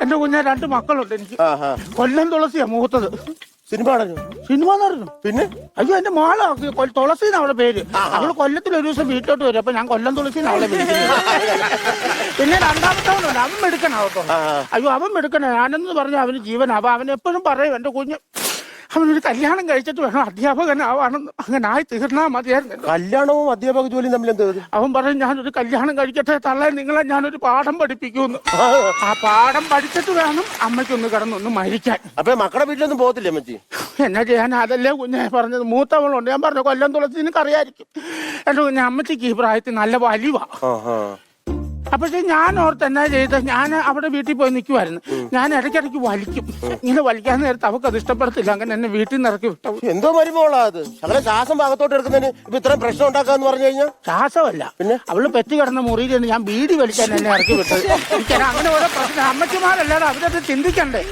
എന്റെ കുഞ്ഞെ 2 മക്കളുണ്ട് എനിക്ക്. കൊല്ലം തുളസിയാ മൂത്തത്. സിനിമ നടന്നു. പിന്നെ അയ്യോ എന്റെ മോളാ തുളസിന്ന് അവളുടെ പേര്. അവള് കൊല്ലത്തിൽ ഒരു ദിവസം വീട്ടിലോട്ട് വരും. അപ്പൊ ഞാൻ കൊല്ലം തുളസിന്ന് അവളെ വിളിക്കുന്നത്. പിന്നെ 2ാമത്തവനുണ്ട്, അവൻ മെടുക്കനാവട്ടോ. അയ്യോ അവൻ മെടുക്കണ. ഞാനെന്ന് പറഞ്ഞ അവന് ജീവനാ. അപ്പൊ അവൻ എപ്പോഴും പറയും എന്റെ കുഞ്ഞ് അവനൊരു കല്യാണം കഴിച്ചിട്ട് വേണം അധ്യാപകനാവാണെന്ന്. അങ്ങനെ ആയി തീർന്നാ മതിയായിരുന്നു. കല്യാണവും അധ്യാപക ജോലിയും തമ്മിൽ എന്ത്? അവൻ പറയും ഞാനൊരു കല്യാണം കഴിക്കട്ടെ തള്ളേ, നിങ്ങളെ ഞാനൊരു പാഠം പഠിപ്പിക്കൂന്ന്. ആ പാഠം പഠിച്ചിട്ട് വേണം അമ്മയ്ക്കൊന്ന് കിടന്നൊന്ന് മരിക്കാൻ. അപ്പൊ മക്കളുടെ വീട്ടിലൊന്നും പോകത്തില്ലേ അമ്മച്ചി? എന്നാ ചെയ്യാൻ? അതല്ലേ കുഞ്ഞെ പറഞ്ഞത്. മൂത്തവളുണ്ട്. ഞാൻ പറഞ്ഞു കൊല്ലം തുളസി നിനക്ക് അറിയായിരിക്കും. എന്റെ കുഞ്ഞെ അമ്മച്ചിക്ക് ഈ പ്രായത്തിൽ നല്ല വലിവാ. പക്ഷെ ഞാൻ ഓർത്ത് എന്നാ ചെയ്ത്, ഞാൻ അവിടെ വീട്ടിൽ പോയി നിൽക്കുമായിരുന്നു. ഞാൻ ഇടയ്ക്കിടയ്ക്ക് വലിക്കും. ഇങ്ങനെ വലിക്കാൻ നേരത്ത് അവർക്ക് അത് ഇഷ്ടപ്പെടത്തില്ല. അങ്ങനെ എന്നെ വീട്ടിൽ നിന്ന് ഇറക്കി വിട്ടു. എന്തോ മരുമോളാ അത്? അങ്ങനെ ശ്വാസം ഭാഗത്തോട്ട് എടുക്കുന്നതിന് ഇപ്പൊ ഇത്രയും പ്രശ്നം ഉണ്ടാക്കാന്ന് പറഞ്ഞു കഴിഞ്ഞാൽ? ശ്വാസമല്ല, പിന്നെ അവള് പെറ്റി കിടന്ന മുറിയിൽ ഞാൻ ബീഡി വലിക്കാൻ എന്നെ ഇറക്കി വിട്ടത്. എനിക്ക് അങ്ങനെ ഓരോ പ്രശ്നം. അമ്മച്ചിമാരല്ലാതെ അവരത് ചിന്തിക്കണ്ടേ?